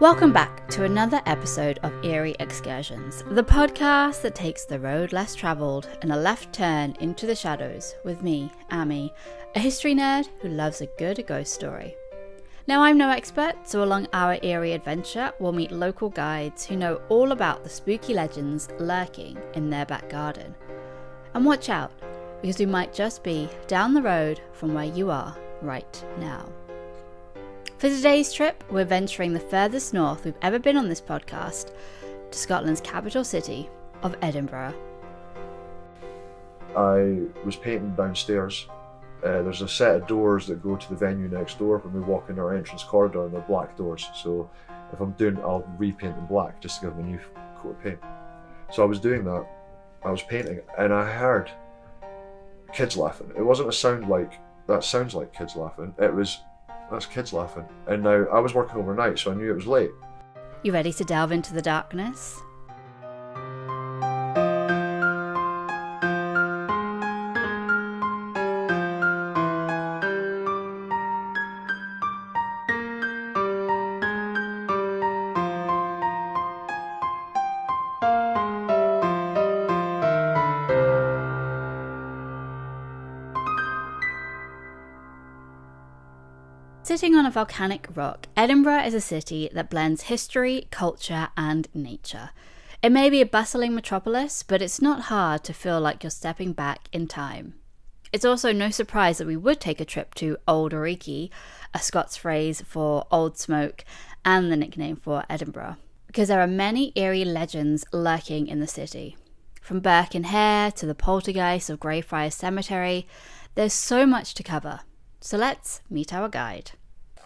Welcome back to another episode of Eerie Excursions, the podcast that takes the road less travelled and a left turn into the shadows with me, Amy, a history nerd who loves a good ghost story. Now, I'm no expert, so along our eerie adventure, we'll meet local guides who know all about the spooky legends lurking in their back garden. And watch out, because we might just be down the road from where you are right now. For today's trip, we're venturing the furthest north we've ever been on this podcast, to Scotland's capital city of Edinburgh. I was painting downstairs. There's a set of doors that go to the venue next door when we walk into our entrance corridor, and they're black doors. So if I'm doing it, I'll repaint them black just to give them a new coat of paint. So I was doing that. I was painting, and I heard kids laughing. It wasn't a sound like, that sounds like kids laughing. It was, that's kids laughing. And now I was working overnight, so I knew it was late. You ready to delve into the darkness? Sitting on a volcanic rock, Edinburgh is a city that blends history, culture, and nature. It may be a bustling metropolis, but it's not hard to feel like you're stepping back in time. It's also no surprise that we would take a trip to Old Orichy, a Scots phrase for old smoke and the nickname for Edinburgh, because there are many eerie legends lurking in the city. From Burke and Hare to the poltergeist of Greyfriars Cemetery, there's so much to cover. So let's meet our guide.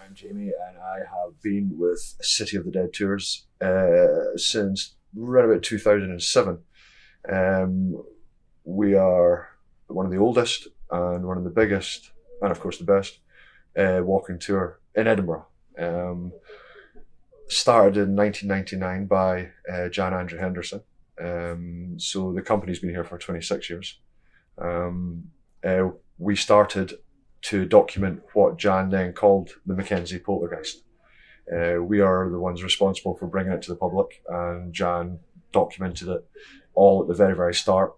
I'm Jamie, and I have been with City of the Dead tours since around about 2007. We are one of the oldest and one of the biggest, and of course the best, walking tour in Edinburgh. Started in 1999 by Jan Andrew Henderson. So the company's been here for 26 years. We started to document what Jan then called the Mackenzie poltergeist. We are the ones responsible for bringing it to the public, and Jan documented it all at the very, very start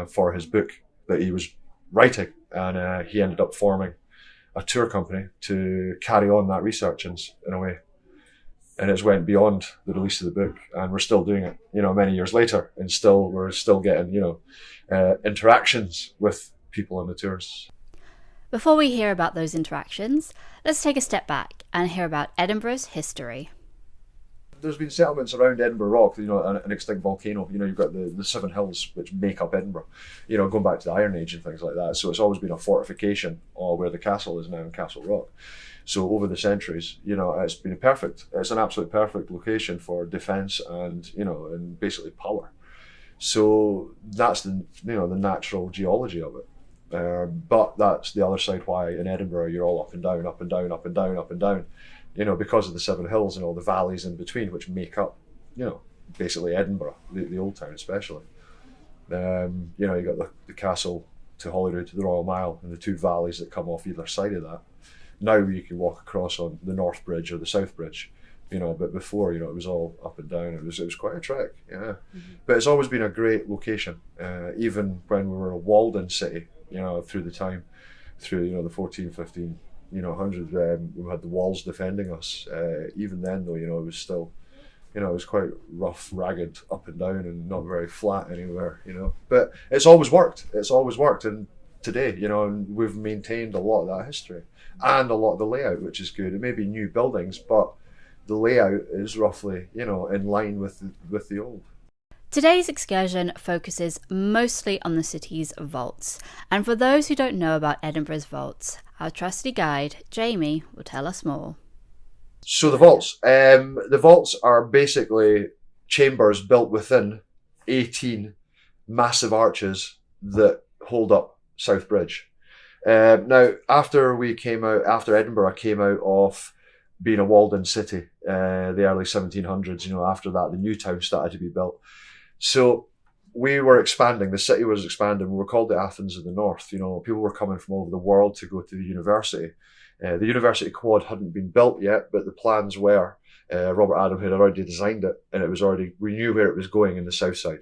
for his book that he was writing, and he ended up forming a tour company to carry on that research in a way. And it's went beyond the release of the book, and we're still doing it, many years later, and we're still getting, interactions with people on the tours. Before we hear about those interactions, let's take a step back and hear about Edinburgh's history. There's been settlements around Edinburgh Rock, an extinct volcano. You've got the Seven Hills, which make up Edinburgh, going back to the Iron Age and things like that. So it's always been a fortification, where the castle is now in Castle Rock. So over the centuries, it's been it's an absolute perfect location for defence and, and basically power. So that's the natural geology of it. But that's the other side why in Edinburgh you're all up and down, up and down, up and down, up and down, because of the Seven Hills and all the valleys in between, which make up, basically Edinburgh, the old town especially. You got the castle to Holyrood, the Royal Mile, and the two valleys that come off either side of that. Now you can walk across on the North Bridge or the South Bridge, but before, it was all up and down. It was quite a trek, yeah. Mm-hmm. But it's always been a great location, even when we were a walled-in city. Through the time, the 14, 15, 100, we had the walls defending us. Even then, though, it was still, it was quite rough, ragged, up and down, and not very flat anywhere, But it's always worked. And today, and we've maintained a lot of that history and a lot of the layout, which is good. It may be new buildings, but the layout is roughly, in line with the old. Today's excursion focuses mostly on the city's vaults, and for those who don't know about Edinburgh's vaults, our trusty guide, Jamie, will tell us more. So the vaults are basically chambers built within 18 massive arches that hold up South Bridge. Now, after Edinburgh came out of being a walled-in city, the early 1700s, after that, the new town started to be built. So we were expanding, the city was expanding, we were called the Athens of the North. People were coming from all over the world to go to the university. The university quad hadn't been built yet, but the plans were, Robert Adam had already designed it, and we knew where it was going in the south side.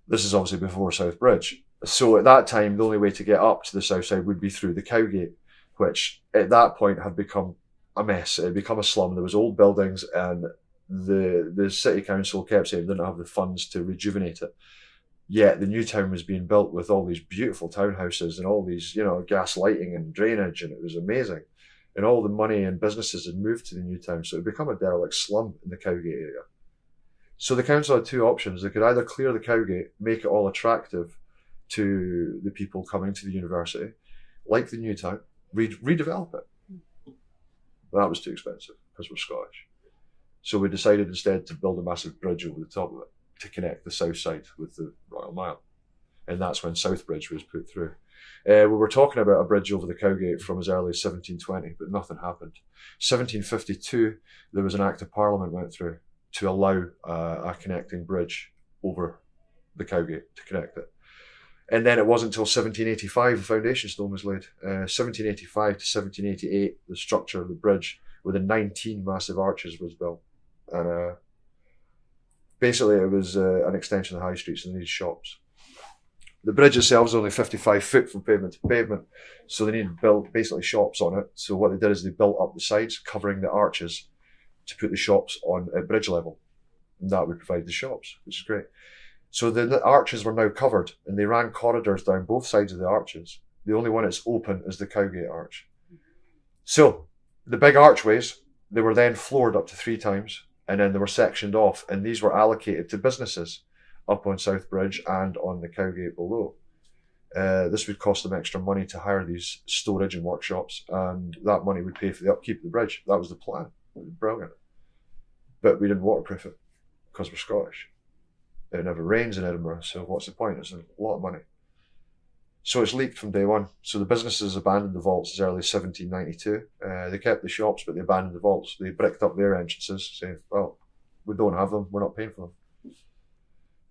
This is obviously before South Bridge. So at that time, the only way to get up to the south side would be through the Cowgate, which at that point had become a mess. It had become a slum. There was old buildings, and the city council kept saying they didn't have the funds to rejuvenate it. Yet the new town was being built with all these beautiful townhouses and all these, gas lighting and drainage, and it was amazing. And all the money and businesses had moved to the new town, so it had become a derelict slum in the Cowgate area. So the council had two options. They could either clear the Cowgate, make it all attractive to the people coming to the university, like the new town, redevelop it. But that was too expensive because we're Scottish. So we decided instead to build a massive bridge over the top of it to connect the south side with the Royal Mile. And that's when South Bridge was put through. We were talking about a bridge over the Cowgate from as early as 1720, but nothing happened. 1752, there was an Act of Parliament went through to allow a connecting bridge over the Cowgate to connect it. And then it wasn't until 1785 the foundation stone was laid. 1785 to 1788, the structure of the bridge with the 19 massive arches was built. And basically it was an extension of the high streets and these shops. The bridge itself is only 55 foot from pavement to pavement, so they needed to build basically shops on it. So what they did is they built up the sides, covering the arches, to put the shops on at bridge level. And that would provide the shops, which is great. So the arches were now covered, and they ran corridors down both sides of the arches. The only one that's open is the Cowgate arch. So the big archways, they were then floored up to 3 times, and then they were sectioned off, and these were allocated to businesses up on South Bridge and on the Cowgate below. This would cost them extra money to hire these storage and workshops, and that money would pay for the upkeep of the bridge. That was the plan. It was brilliant. But we didn't waterproof it because we're Scottish. It never rains in Edinburgh, so what's the point? It's a lot of money. So it's leaked from day one. So the businesses abandoned the vaults as early as 1792. They kept the shops, but they abandoned the vaults. They bricked up their entrances, saying, well, we don't have them, we're not paying for them.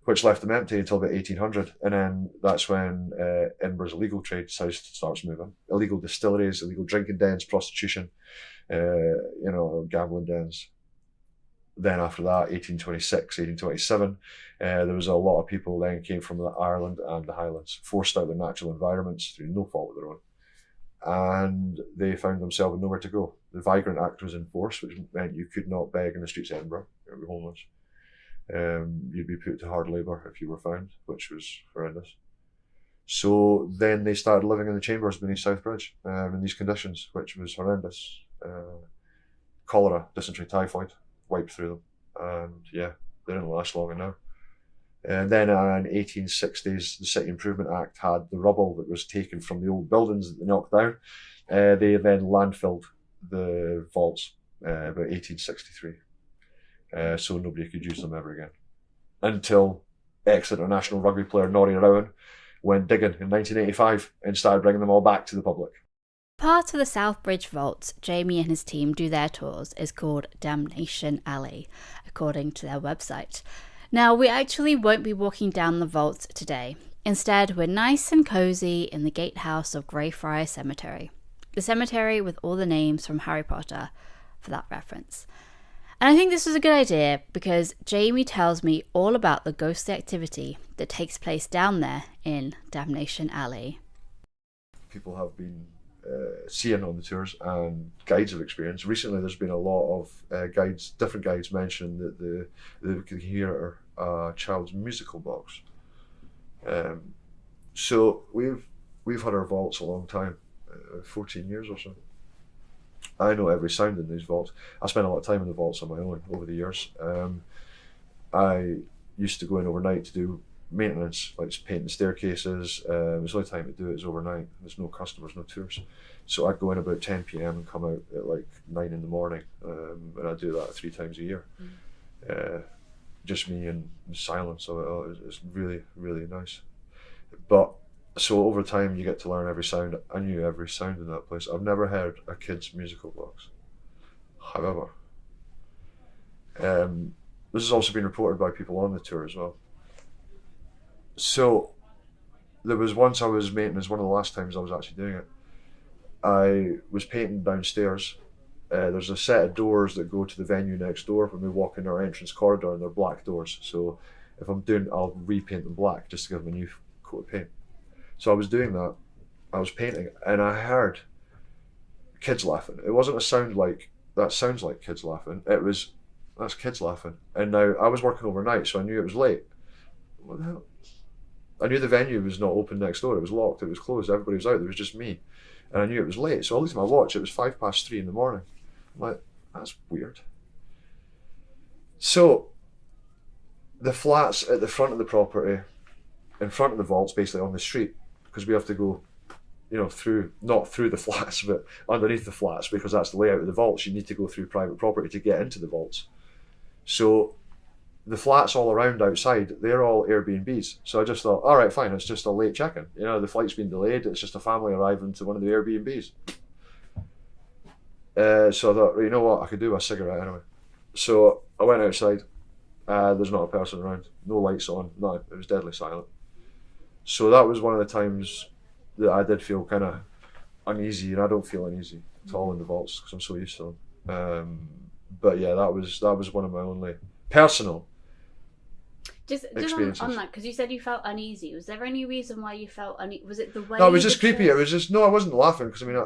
Which left them empty until about 1800. And then that's when Edinburgh's illegal trade starts moving. Illegal distilleries, illegal drinking dens, prostitution, gambling dens. Then after that, 1826, 1827, there was a lot of people then came from Ireland and the Highlands, forced out of their natural environments through no fault of their own. And they found themselves with nowhere to go. The Vagrant Act was in force, which meant you could not beg in the streets of Edinburgh. You would be homeless. You'd be put to hard labour if you were found, which was horrendous. So then they started living in the chambers beneath South Bridge in these conditions, which was horrendous. Cholera, dysentery, typhoid wiped through them, and yeah, they didn't last long enough. And then in 1860s, the City Improvement Act had the rubble that was taken from the old buildings that they knocked down. They then landfilled the vaults about 1863. So nobody could use them ever again. Until ex-international rugby player Norrie Rowan went digging in 1985 and started bringing them all back to the public. Part of the South Bridge vaults Jamie and his team do their tours is called Damnation Alley, according to their website. Now, we actually won't be walking down the vaults today. Instead, we're nice and cosy in the gatehouse of Greyfriars Cemetery, the cemetery with all the names from Harry Potter, for that reference. And I think this was a good idea because Jamie tells me all about the ghostly activity that takes place down there in Damnation Alley. People have been seeing on the tours, and guides have experienced. Recently there's been a lot of different guides mentioning that they can hear a child's musical box. So we've had our vaults a long time, 14 years or so. I know every sound in these vaults. I spent a lot of time in the vaults on my own over the years. I used to go in overnight to do maintenance, like painting staircases. There's the only time to do it is overnight. There's no customers, no tours. So I'd go in about 10 p.m. and come out at like 9 in the morning. And I do that 3 times a year. Just me and silence of it. It's really, really nice. But so over time you get to learn every sound. I knew every sound in that place. I've never heard a kid's musical box. However, this has also been reported by people on the tour as well. So there was once I was maintenance, one of the last times I was actually doing it, I was painting downstairs. There's a set of doors that go to the venue next door when we walk in our entrance corridor, and they're black doors. So if I'm doing, I'll repaint them black just to give them a new coat of paint. So I was doing that. I was painting, and I heard kids laughing. It wasn't a sound like, that sounds like kids laughing. It was, that's kids laughing. And now I was working overnight, so I knew it was late. What the hell? I knew the venue was not open next door. It was locked. It was closed. Everybody was out. There was just me. And I knew it was late. So I looked at my watch. It was 3:05 in the morning. I'm like, that's weird. So the flats at the front of the property, in front of the vaults, basically on the street, because we have to go, you know, through, not through the flats, but underneath the flats, because that's the layout of the vaults. You need to go through private property to get into the vaults. So the flats all around outside, they're all Airbnbs. So I just thought, all right, fine, it's just a late check-in. You know, the flight's been delayed. It's just a family arriving to one of the Airbnbs. So I thought, you know what, I could do a cigarette anyway. So I went outside. There's not a person around. No lights on. No, it was deadly silent. So that was one of the times that I did feel kind of uneasy, and I don't feel uneasy at all in the vaults because I'm so used to them. But yeah, that was one of my only personal just on that, because you said you felt uneasy. Was there any reason why you felt uneasy? Was it the way? No, it was just creepy. It was just, no, I wasn't laughing because I mean,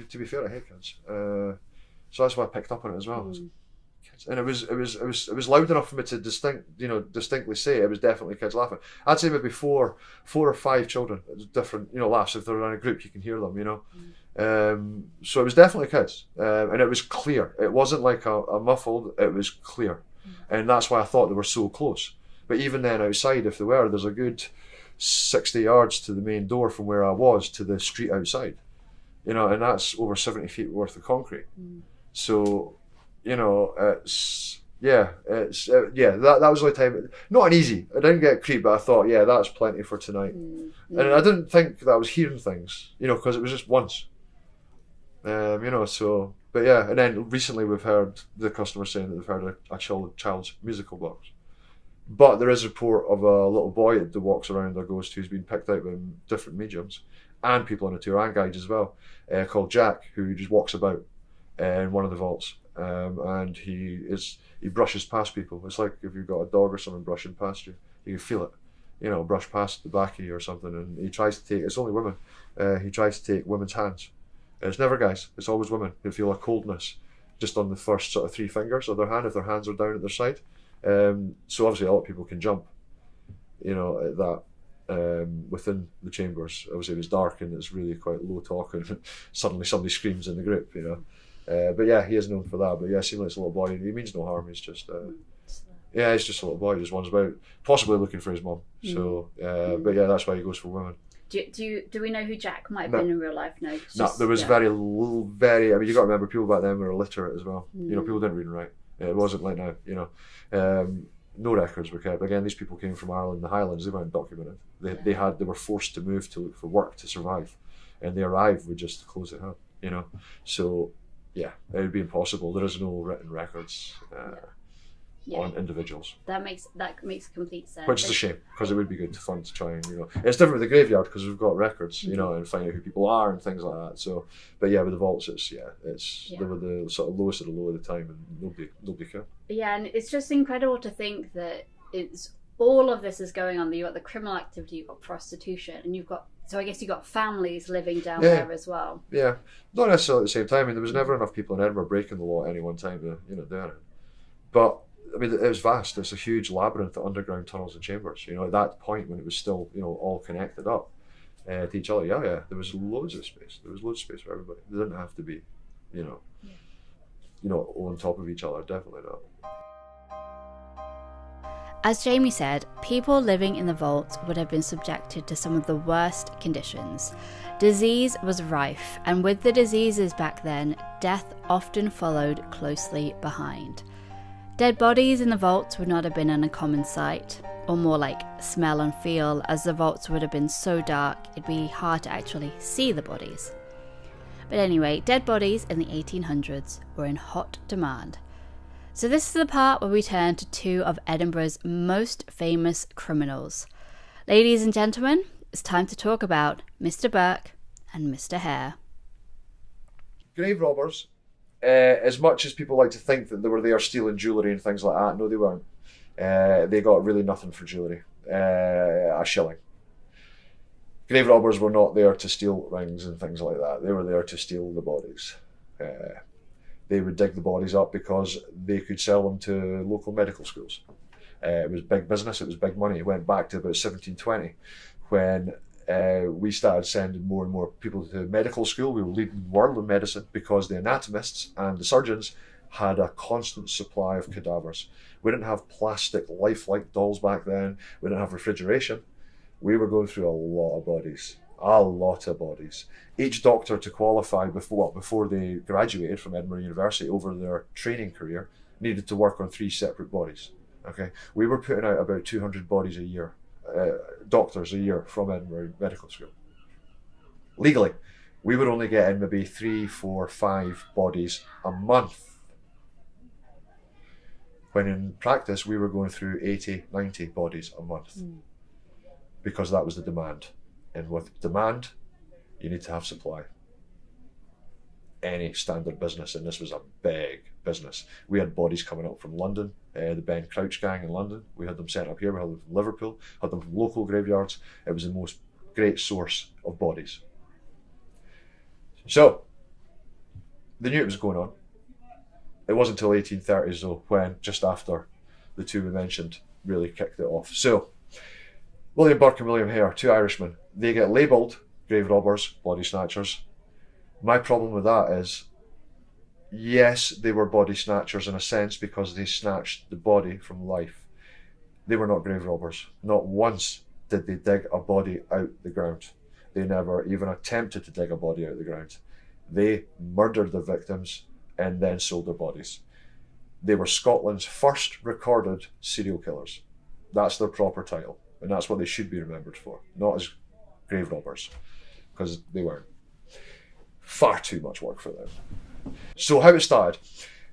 to be fair, I hate kids. So that's why I picked up on it as well. Kids. And it was loud enough for me to distinctly say it was definitely kids laughing. I'd say maybe four or five children, different, laughs. If they're in a group, you can hear them, So it was definitely kids, and it was clear. It wasn't like a muffled. It was clear, and that's why I thought they were so close. But even then, outside, if they were, there's a good 60 yards to the main door from where I was to the street outside, and that's over 70 feet worth of concrete. So, that was the only time. Not an easy. I didn't get creeped, but I thought, yeah, that's plenty for tonight. And I didn't think that I was hearing things, because it was just once. So, but yeah, and then recently we've heard the customer saying that they've heard a child's musical box. But there is a report of a little boy that walks around or goes to who's been picked out by different mediums and people on the tour and guides as well, called Jack, who just walks about in one of the vaults, and he brushes past people. It's like if you've got a dog or someone brushing past you, you can feel it, brush past the back of you or something, and he tries to take, it's only women, he tries to take women's hands. It's never guys, it's always women who feel a coldness just on the first sort of 3 fingers of their hand if their hands are down at their side. So obviously a lot of people can jump, at that, within the chambers. Obviously it was dark and it's really quite low talk, and suddenly somebody screams in the group, but yeah, he is known for that. But yeah, seemingly it's a little boy. He means no harm. He's just, he's just a little boy. He just wanders about, possibly looking for his mum. So, but yeah, that's why he goes for women. Do we know who Jack might have been in real life? No. There was very. I mean, you got to remember, people back then were illiterate as well. People didn't read and write. It wasn't like now. No records were kept. Again, these people came from Ireland, the Highlands. They weren't documented. They were forced to move to look for work to survive, and they arrived with just the clothes they had. So yeah, it would be impossible. There is no written records on individuals. That makes complete sense. Which is a shame, because it would be good fun to try and it's different with the graveyard because we've got records, and find out who people are and things like that. So, but yeah, with the vaults, they were the sort of lowest of the low at the time, and nobody cared. Yeah, and it's just incredible to think that it's all of this is going on. You've got the criminal activity, you've got prostitution, and you've got families living down there as well. Yeah, not necessarily at the same time. I mean, there was never enough people in Edinburgh breaking the law at any one time to do it. But I mean, it was vast. It's a huge labyrinth of underground tunnels and chambers. At that point when it was still all connected up to each other. Yeah, there was loads of space. There was loads of space for everybody. They didn't have to be, on top of each other. Definitely not. As Jamie said, people living in the vaults would have been subjected to some of the worst conditions. Disease was rife, and with the diseases back then, death often followed closely behind. Dead bodies in the vaults would not have been an uncommon sight, or more like smell and feel, as the vaults would have been so dark it'd be hard to actually see the bodies. But anyway, dead bodies in the 1800s were in hot demand. So this is the part where we turn to 2 of Edinburgh's most famous criminals. Ladies and gentlemen, it's time to talk about Mr. Burke and Mr. Hare. grave robbers, as much as people like to think that they were there stealing jewellery and things like that, no, they weren't. They got really nothing for jewellery, a shilling. Grave robbers were not there to steal rings and things like that. They were there to steal the bodies. They would dig the bodies up because they could sell them to local medical schools. It was big business, it was big money. It went back to about 1720 when we started sending more and more people to medical school. We were leading the world in medicine because the anatomists and the surgeons had a constant supply of cadavers. We didn't have plastic lifelike dolls back then. We didn't have refrigeration. We were going through a lot of bodies. A lot of bodies. Each doctor to qualify before they graduated from Edinburgh University over their training career needed to work on 3 separate bodies. Okay, we were putting out about 200 bodies a year, doctors a year from Edinburgh Medical School. Legally, we would only get in maybe 3, 4, 5 bodies a month. When in practice, we were going through 80, 90 bodies a month because that was the demand. And with demand, you need to have supply. Any standard business, and this was a big business. We had bodies coming up from London, the Ben Crouch gang in London. We had them sent up here, we had them from Liverpool, had them from local graveyards. It was the most great source of bodies. So, they knew it was going on. It wasn't until 1830s though, when, just after the two we mentioned, really kicked it off. So, William Burke and William Hare, 2 Irishmen, they get labelled grave robbers, body snatchers. My problem with that is, yes, they were body snatchers in a sense because they snatched the body from life. They were not grave robbers. Not once did they dig a body out the ground. They never even attempted to dig a body out the ground. They murdered the victims and then sold their bodies. They were Scotland's first recorded serial killers. That's their proper title, and that's what they should be remembered for, not as grave robbers, because they weren't. Far too much work for them. So how it started.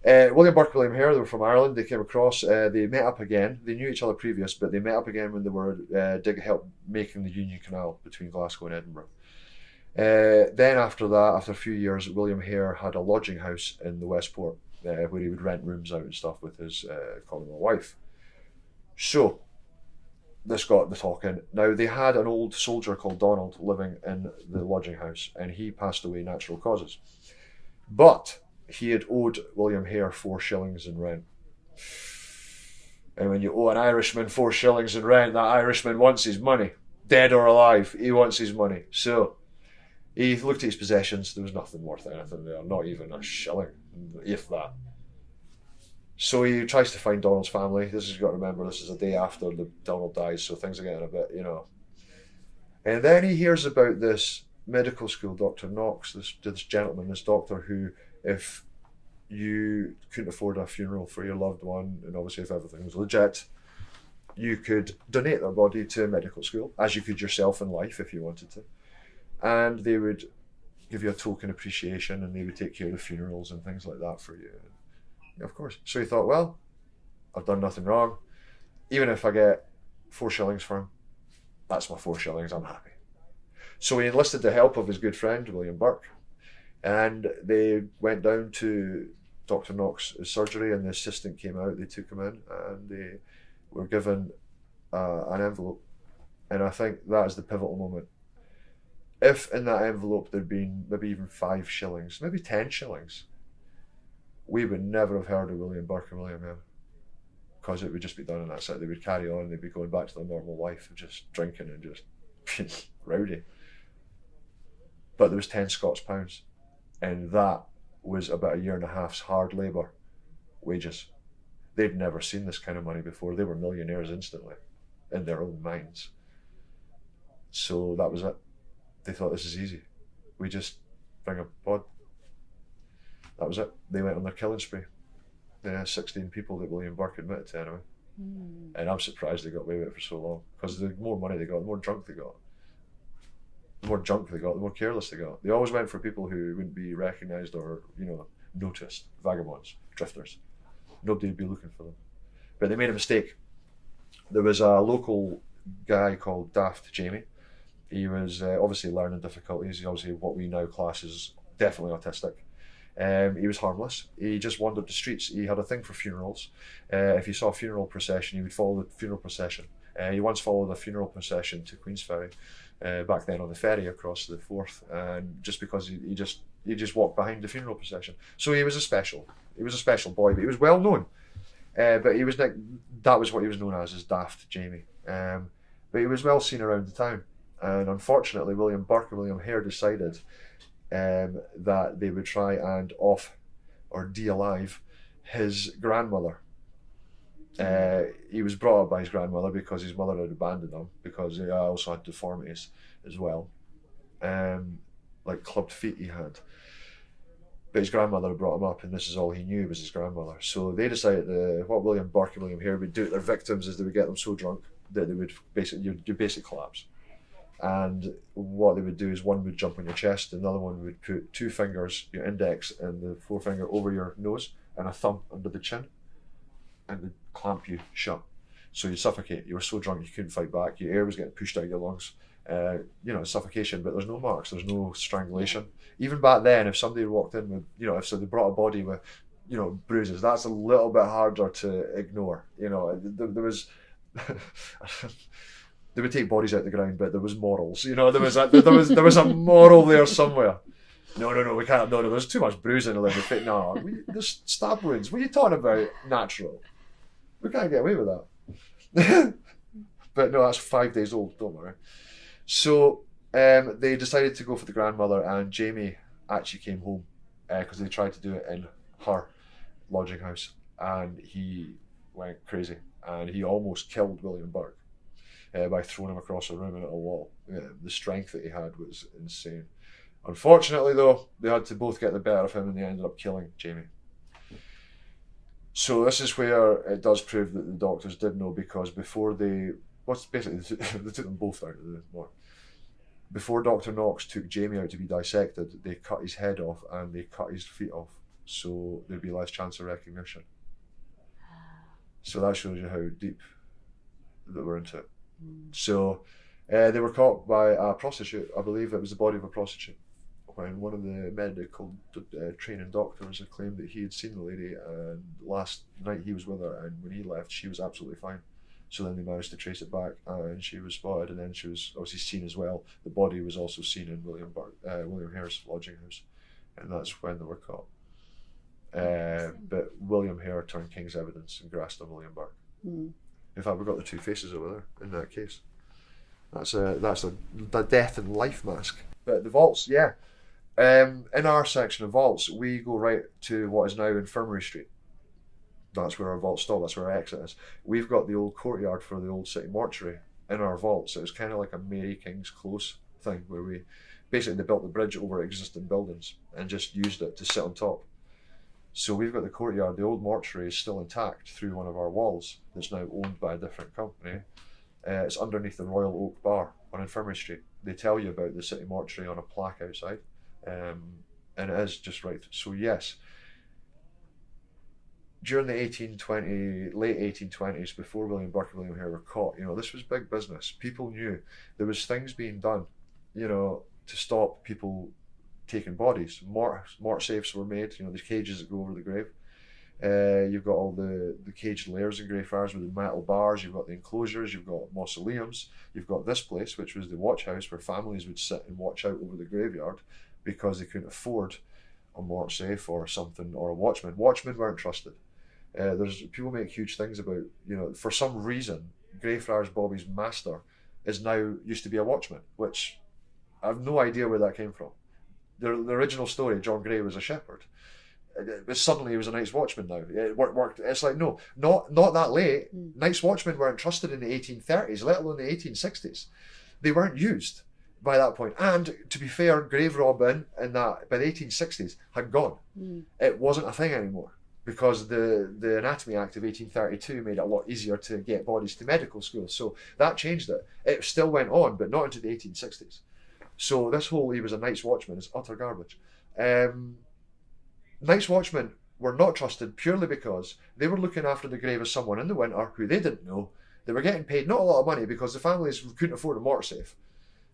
William Burke and William Hare, they were from Ireland. They came across, they met up again. They knew each other previous, but they met up again when they were help making the Union Canal between Glasgow and Edinburgh. Then after that, after a few years, William Hare had a lodging house in the Westport where he would rent rooms out and stuff with his common-law wife. So this got the talking. Now, they had an old soldier called Donald living in the lodging house, and he passed away natural causes. But he had owed William Hare 4 shillings in rent. And when you owe an Irishman 4 shillings in rent, that Irishman wants his money. Dead or alive, he wants his money. So he looked at his possessions. There was nothing worth anything there, not even a shilling, if that. So he tries to find Donald's family. This has got to remember, this is a day after Donald dies, so things are getting a bit, And then he hears about this medical school, Dr. Knox, this gentleman, this doctor who, if you couldn't afford a funeral for your loved one, and obviously if everything was legit, you could donate their body to a medical school, as you could yourself in life if you wanted to. And they would give you a token appreciation, and they would take care of the funerals and things like that for you. Of course. So he thought, well, I've done nothing wrong. Even if I get 4 shillings for him, that's my 4 shillings, I'm happy. So he enlisted the help of his good friend, William Burke, and they went down to Dr. Knox's surgery, and the assistant came out, they took him in, and they were given an envelope. And I think that is the pivotal moment. If in that envelope there'd been maybe even 5 shillings, maybe 10 shillings, we would never have heard of William Burke and William Hare, because it would just be done and that's it. They would carry on, they'd be going back to their normal life of just drinking and just being rowdy. But there was 10 Scots pounds, and that was about 1.5 years hard labour wages. They'd never seen this kind of money before. They were millionaires instantly in their own minds. So that was it. They thought, this is easy. We just bring a pod. That was it. They went on their killing spree. 16 people that William Burke admitted to anyway. And I'm surprised they got away with it for so long, because the more money they got, the more drunk they got. The more junk they got, the more careless they got. They always went for people who wouldn't be recognised or, noticed. Vagabonds, drifters. Nobody would be looking for them. But they made a mistake. There was a local guy called Daft Jamie. He was obviously learning difficulties. He's obviously what we now class as definitely autistic. He was harmless. He just wandered the streets. He had a thing for funerals. If he saw a funeral procession, he would follow the funeral procession. He once followed a funeral procession to Queensferry, back then on the ferry across the Forth, and just because he just walked behind the funeral procession. So he was a special boy, but he was well known. But he was like, that was what he was known as Daft Jamie. But he was well seen around the town. And unfortunately, William Burke and William Hare decided that they would try and off or de-alive his grandmother. He was brought up by his grandmother because his mother had abandoned him, because he also had deformities as well, like clubbed feet he had. But his grandmother had brought him up, and this is all he knew was his grandmother. So they decided what William Burke and William Hare would do to their victims is they would get them so drunk that they would basically collapse. And what they would do is one would jump on your chest, and the other one would put two fingers, your index and the forefinger, over your nose and a thumb under the chin, and would clamp you shut. So you'd suffocate. You were so drunk you couldn't fight back. Your air was getting pushed out of your lungs. Suffocation, but there's no marks, there's no strangulation. Even back then, if somebody walked in with, if they brought a body with, bruises, that's a little bit harder to ignore. There was... They would take bodies out the ground, but there was morals. There was a moral there somewhere. No, we can't. No, there's too much bruising in the fit. No, there's stab wounds. What are you talking about? Natural. We can't get away with that. But no, that's 5 days old. Don't worry. So they decided to go for the grandmother, and Jamie actually came home because they tried to do it in her lodging house, and he went crazy, and he almost killed William Burke. By throwing him across a room and at a wall. The strength that he had was insane. Unfortunately, though, they had to both get the better of him, and they ended up killing Jamie. So this is where it does prove that the doctors did know, because before they took them both out of the morgue. Before Dr. Knox took Jamie out to be dissected, they cut his head off and they cut his feet off, so there'd be less chance of recognition. So that shows you how deep that we're into it. So they were caught by a prostitute. I believe it was the body of a prostitute, when one of the medical training doctors had claimed that he had seen the lady, and last night he was with her, and when he left she was absolutely fine. So then they managed to trace it back, and she was spotted, and then she was obviously seen as well. The body was also seen in William Hare's lodging house, and that's when they were caught. But William Hare turned king's evidence and grassed on William Burke. In fact, we've got the two faces over there in that case. That's the death and life mask. But the vaults, yeah. In our section of vaults, we go right to what is now Infirmary Street. That's where our vaults stop, that's where our exit is. We've got the old courtyard for the old city mortuary in our vault, so it's kind of like a Mary King's Close thing, where they built the bridge over existing buildings and just used it to sit on top. So we've got the courtyard. The old mortuary is still intact through one of our walls that's now owned by a different company. It's underneath the Royal Oak Bar on Infirmary Street. They tell you about the city mortuary on a plaque outside, and it is just right. So yes, during the late 1820s, before William Burke and William Hare were caught, this was big business. People knew there was things being done, to stop people taking bodies. Mort safes were made, the cages that go over the grave. You've got all the caged layers in Greyfriars with the metal bars, you've got the enclosures, you've got mausoleums, you've got this place, which was the watch house, where families would sit and watch out over the graveyard because they couldn't afford a mort safe or something, or a watchman. Watchmen weren't trusted. People make huge things about, for some reason, Greyfriars Bobby's master used to be a watchman, which I have no idea where that came from. The original story, John Gray was a shepherd. Suddenly he was a night's watchman now. It worked. It's like, no, not that late. Night's watchmen weren't trusted in the 1830s, let alone the 1860s. They weren't used by that point. And to be fair, grave robbing and that by the 1860s had gone. It wasn't a thing anymore, because the Anatomy Act of 1832 made it a lot easier to get bodies to medical school. So that changed it. It still went on, but not into the 1860s. So this whole he was a night's watchman is utter garbage. Night's watchmen were not trusted purely because they were looking after the grave of someone in the winter who they didn't know. They were getting paid not a lot of money because the families couldn't afford a mortar safe.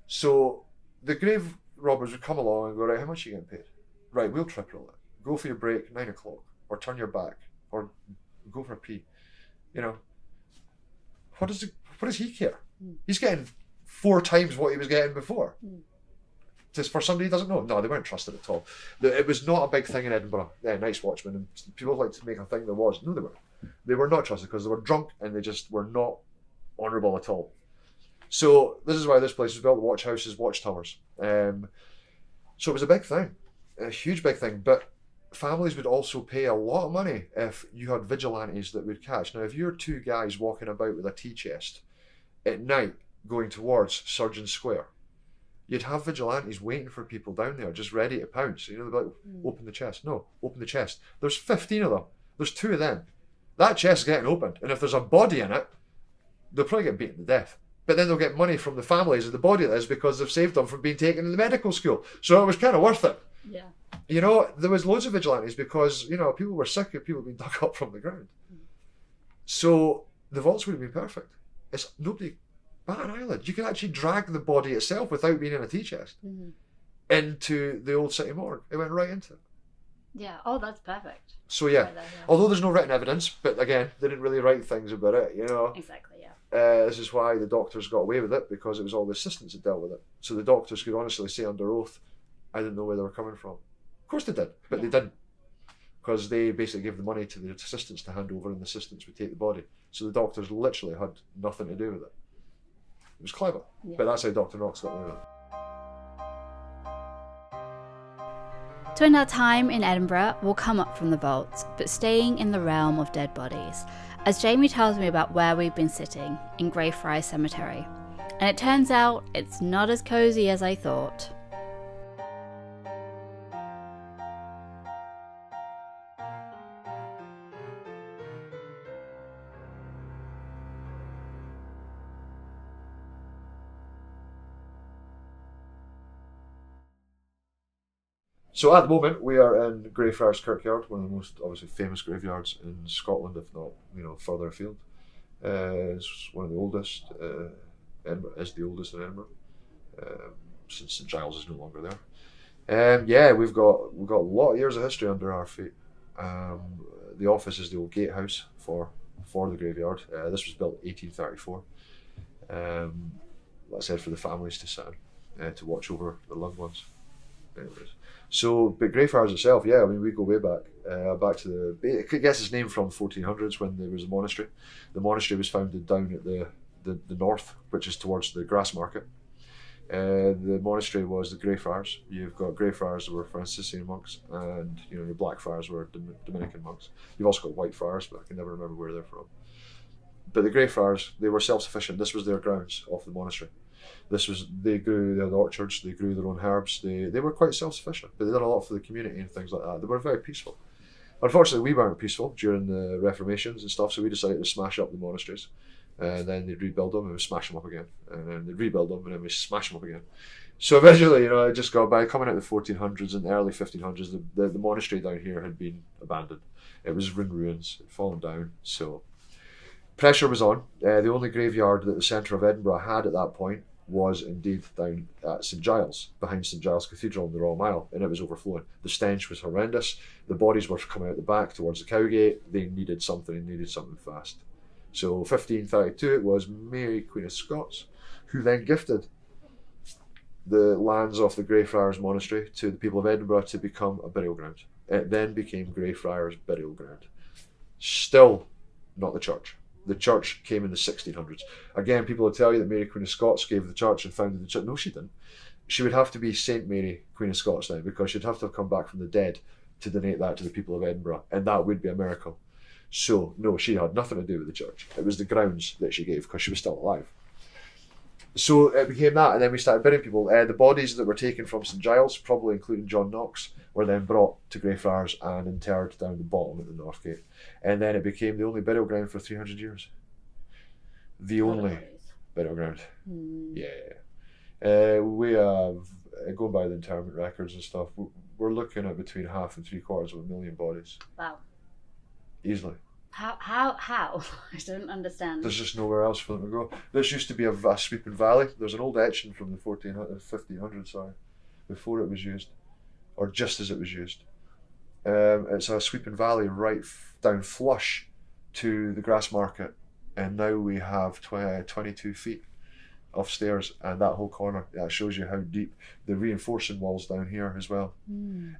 So the grave robbers would come along and go, right, how much are you getting paid? Right, we'll triple it. go for your break 9 o'clock, or turn your back, or go for a pee. You know, what does he care? He's getting 4 times what he was getting before. Just for somebody who doesn't know. No, they weren't trusted at all. It was not a big thing in Edinburgh. Night watchmen, and people like to make a thing there was. No, they weren't. They were not trusted because they were drunk and they just were not honourable at all. So this is why this place was built: watch houses, watchtowers. So it was a big thing, a huge big thing. But families would also pay a lot of money if you had vigilantes that would catch. Now, if you're 2 guys walking about with a tea chest at night going towards Surgeon Square, you'd have vigilantes waiting for people down there, just ready to pounce. You know, they'd be like, open the chest. No, open the chest. There's 15 of them. There's 2 of them. That chest is getting opened. And if there's a body in it, they'll probably get beaten to death. But then they'll get money from the families of the body that is because they've saved them from being taken to the medical school. So it was kind of worth it. Yeah. You know, there was loads of vigilantes because, you know, people were sick of people being dug up from the ground. So the vaults would have been perfect. It's nobody bat an eyelid. You can actually drag the body itself without being in a tea chest into the old city morgue. It went right into it. Yeah. Oh, that's perfect. So yeah, Right there, yeah. although there's no written evidence, but again, they didn't really write things about it, you know. Exactly. Yeah. This is why the doctors got away with it, because it was all the assistants that dealt with it. So the doctors could honestly say under oath, I didn't know where they were coming from. Of course they did, but they didn't. Because they basically gave the money to the assistants to hand over and the assistants would take the body. So the doctors literally had nothing to do with it. It was clever, but that's how Dr. Knox got away with it. During our time in Edinburgh, we'll come up from the vaults, but staying in the realm of dead bodies, as Jamie tells me about where we've been sitting in Greyfriars Cemetery. And it turns out it's not as cosy as I thought. So at the moment we are in Greyfriars Kirkyard, one of the most obviously famous graveyards in Scotland, if not, you know, further afield. It's one of the oldest. Edinburgh is the oldest in Edinburgh, since St Giles is no longer there. Yeah, we've got a lot of years of history under our feet. The office is the old gatehouse for the graveyard. This was built 1834. Like I said, for the families to sit in, to watch over the loved ones. Anyways. So, but Greyfriars itself, yeah, I mean, we go way back to it gets its name from 1400s when there was a monastery. The monastery was founded down at the north, which is towards the Grassmarket. The monastery was the Greyfriars. You've got Greyfriars that were Franciscan monks, and you know, your Blackfriars were Dominican monks. You've also got Whitefriars, but I can never remember where they're from. But the Greyfriars, they were self-sufficient. This was their grounds off the monastery. They grew their orchards, they grew their own herbs, they were quite self-sufficient, but they did a lot for the community and things like that. They were very peaceful. Unfortunately, we weren't peaceful during the Reformations and stuff, so we decided to smash up the monasteries, and then they'd rebuild them and we'd smash them up again, and then they'd rebuild them and then we'd smash them up again. So eventually, you know, it just got by. Coming out of the 1400s and the early 1500s, the monastery down here had been abandoned. It was in ruins, it had fallen down, so pressure was on. The only graveyard that the centre of Edinburgh had at that point was indeed down at St Giles, behind St Giles Cathedral in the Royal Mile, and it was overflowing. The stench was horrendous. The bodies were coming out the back towards the Cowgate. They needed something fast. So 1532 it was Mary Queen of Scots, who then gifted the lands of the Greyfriars Monastery to the people of Edinburgh to become a burial ground. It then became Greyfriars Burial Ground. Still not the church. The church came in the 1600s. Again, people will tell you that Mary Queen of Scots gave the church and founded the church. No, she didn't. She would have to be Saint Mary Queen of Scots now, because she'd have to have come back from the dead to donate that to the people of Edinburgh, and that would be a miracle. So, no, she had nothing to do with the church. It was the grounds that she gave, because she was still alive. So it became that, and then we started burying people. The bodies that were taken from St Giles, probably including John Knox, were then brought to Greyfriars and interred down the bottom at the North Gate. And then it became the only burial ground for 300 years. The only burial ground. Yeah. We have, going by the interment records and stuff, we're looking at between 500,000 and 750,000 bodies. Wow. Easily. How? I don't understand. There's just nowhere else for them to go. This used to be a sweeping valley. There's an old etching from the 1500s, before it was used, or just as it was used. It's a sweeping valley right down flush to the Grassmarket, and now we have 22 feet of stairs, and that whole corner, that shows you how deep. The reinforcing walls down here as well.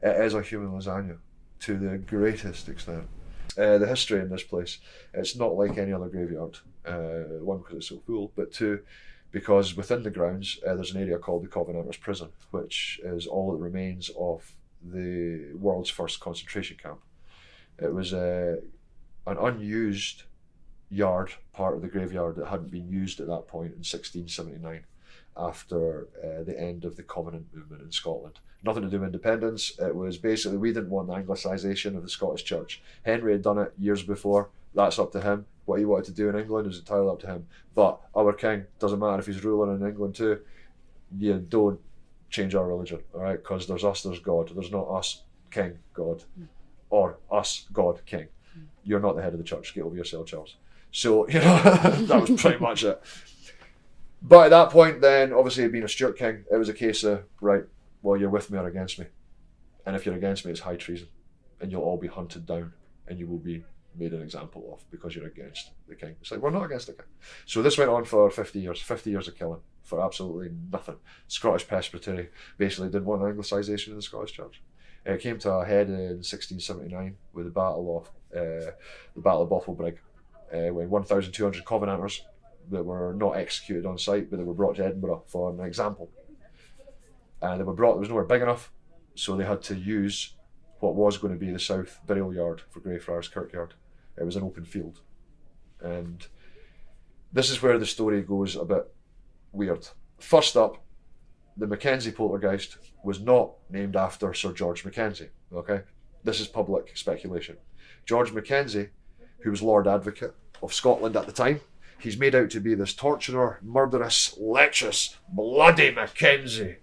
It is a human lasagna to the greatest extent. The history in this place, it's not like any other graveyard. One, because it's so full, but two, because within the grounds there's an area called the Covenanters Prison, which is all that remains of the world's first concentration camp. It was an unused yard, part of the graveyard that hadn't been used at that point in 1679, after the end of the Covenant movement in Scotland. Nothing to do with independence. It was basically, we didn't want the Anglicisation of the Scottish Church. Henry had done it years before. That's up to him. What he wanted to do in England is entirely up to him. But our king, doesn't matter if he's ruling in England too, you don't change our religion, all right? Because there's us, there's God. There's not us, king, God, or us, God, king. You're not the head of the church. Get over yourself, Charles. So, that was pretty much it. But at that point then, obviously being a Stuart king, it was a case of, right, well, you're with me or against me. And if you're against me, it's high treason. And you'll all be hunted down, and you will be made an example of because you're against the king. It's like, we're not against the king. So this went on for 50 years. 50 years of killing for absolutely nothing. Scottish Presbytery basically didn't want Anglicisation in the Scottish Church. It came to a head in 1679 with the Battle of Bothelbrig, when 1,200 Covenanters that were not executed on site, but they were brought to Edinburgh for an example. And they were brought, there was nowhere big enough, so they had to use what was going to be the South Burial Yard for Greyfriars Kirkyard. It was an open field. And this is where the story goes a bit weird. First up, the Mackenzie poltergeist was not named after Sir George Mackenzie, okay? This is public speculation. George Mackenzie, who was Lord Advocate of Scotland at the time, he's made out to be this torturer, murderous, lecherous, bloody Mackenzie.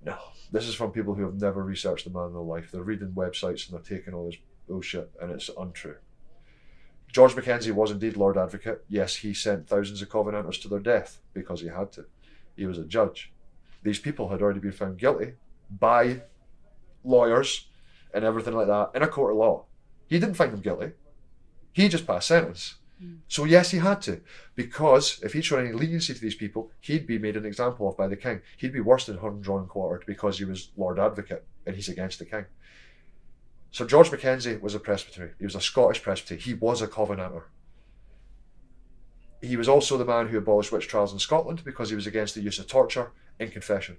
No, this is from people who have never researched the man in their life. They're reading websites and they're taking all this bullshit, and it's untrue. George Mackenzie was indeed Lord Advocate. Yes, he sent thousands of Covenanters to their death because he had to. He was a judge. These people had already been found guilty by lawyers and everything like that in a court of law. He didn't find them guilty. He just passed sentence. So yes, he had to, because if he'd shown any leniency to these people, he'd be made an example of by the king. He'd be worse than hung, drawn, and quartered because he was Lord Advocate and he's against the king. So George Mackenzie was a presbytery. He was a Scottish presbytery. He was a Covenanter. He was also the man who abolished witch trials in Scotland because he was against the use of torture in confession.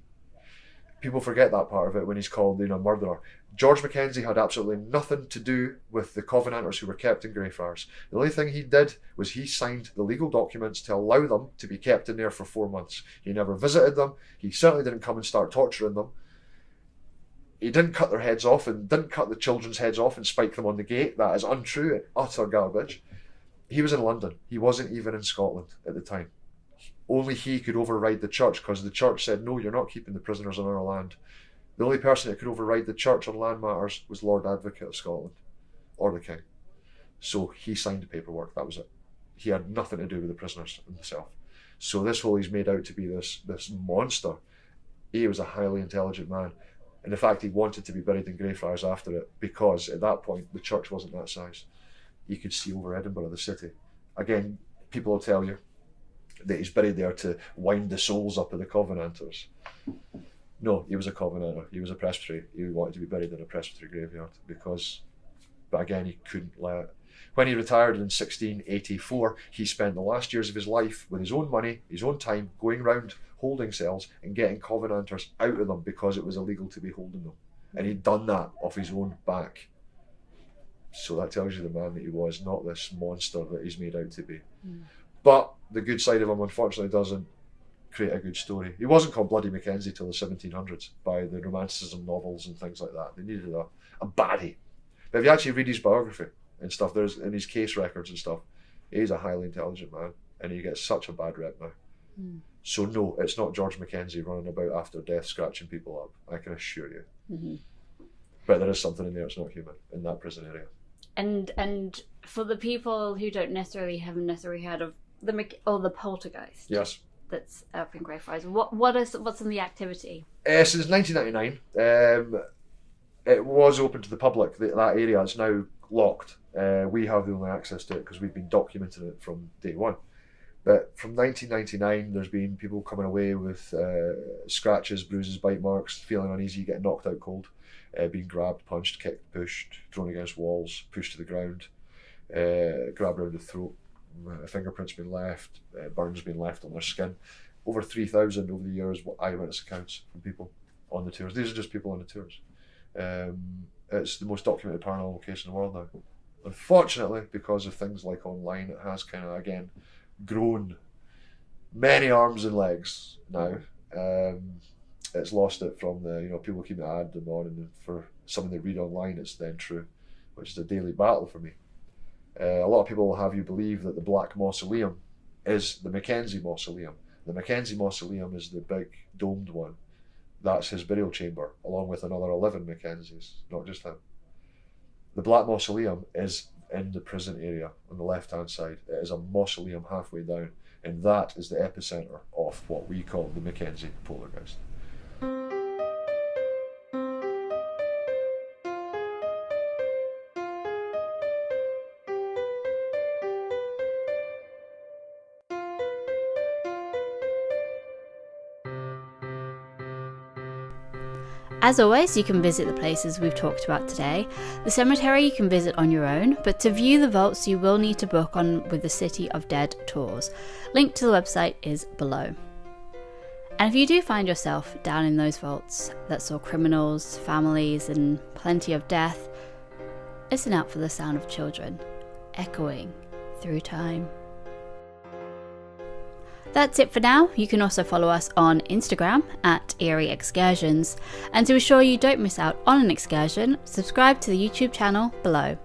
People forget that part of it when he's called, murderer. George Mackenzie had absolutely nothing to do with the Covenanters who were kept in Greyfriars. The only thing he did was he signed the legal documents to allow them to be kept in there for 4 months. He never visited them. He certainly didn't come and start torturing them. He didn't cut their heads off and didn't cut the children's heads off and spike them on the gate. That is untrue and utter garbage. He was in London. He wasn't even in Scotland at the time. Only he could override the church because the church said, no, you're not keeping the prisoners on our land. The only person that could override the church on land matters was Lord Advocate of Scotland, or the king. So he signed the paperwork, that was it. He had nothing to do with the prisoners himself. So this whole, he's made out to be this monster. He was a highly intelligent man. And the fact he wanted to be buried in Greyfriars after it, because at that point the church wasn't that size. He could see over Edinburgh, the city. Again, people will tell you that he's buried there to wind the souls up of the Covenanters. No, he was a Covenanter. He was a presbytery. He wanted to be buried in a presbytery graveyard but again, he couldn't let it. When he retired in 1684, he spent the last years of his life with his own money, his own time, going round holding cells and getting Covenanters out of them because it was illegal to be holding them. And he'd done that off his own back. So that tells you the man that he was, not this monster that he's made out to be. But the good side of him, unfortunately, doesn't create a good story. He wasn't called Bloody Mackenzie till the 1700s by the Romanticism novels and things like that. They needed a baddie. But if you actually read his biography and stuff, there's in his case records and stuff, he's a highly intelligent man, and he gets such a bad rep now. So no, it's not George Mackenzie running about after death, scratching people up. I can assure you. But there is something in there that's not human in that prison area. And for the people who don't necessarily haven't necessarily heard of the poltergeist, yes, that's up in Greyfriars, what's in the activity? Since 1999, it was open to the public. That area is now locked. We have the only access to it because we've been documenting it from day one. But from 1999, there's been people coming away with scratches, bruises, bite marks, feeling uneasy, getting knocked out cold, being grabbed, punched, kicked, pushed, thrown against walls, pushed to the ground, grabbed around the throat, fingerprints been left, burns been left on their skin. Over 3,000 over the years, eyewitness accounts from people on the tours. These are just people on the tours. It's the most documented paranormal location in the world now. Unfortunately, because of things like online, it has kind of, again, grown many arms and legs now. It's lost it from the, people keep adding them on, and for something they read online, it's then true, which is a daily battle for me. A lot of people will have you believe that the Black Mausoleum is the Mackenzie Mausoleum. The Mackenzie Mausoleum is the big domed one. That's his burial chamber, along with another 11 Mackenzies, not just him. The Black Mausoleum is in the prison area on the left-hand side. It is a mausoleum halfway down, and that is the epicenter of what we call the Mackenzie poltergeist. As always, you can visit the places we've talked about today. The cemetery you can visit on your own, but to view the vaults you will need to book on with the City of Dead tours. Link to the website is below. And if you do find yourself down in those vaults that saw criminals, families, and plenty of death, listen out for the sound of children echoing through time. That's it for now. You can also follow us on Instagram at Eerie Excursions, and to ensure you don't miss out on an excursion, subscribe to the YouTube channel below.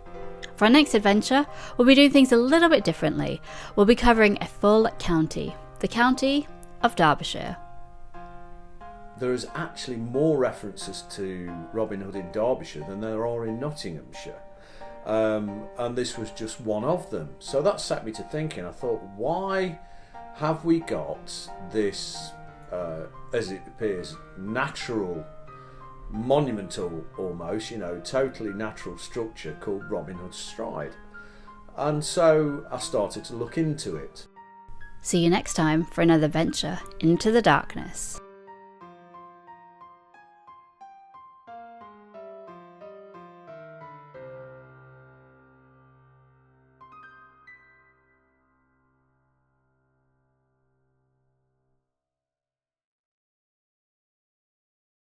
For our next adventure, we'll be doing things a little bit differently. We'll be covering a full county, the county of Derbyshire. There is actually more references to Robin Hood in Derbyshire than there are in Nottinghamshire. And this was just one of them. So that set me to thinking. I thought, why have we got this, as it appears, natural, monumental almost, totally natural structure called Robin Hood's Stride? And so I started to look into it. See you next time for another venture into the darkness.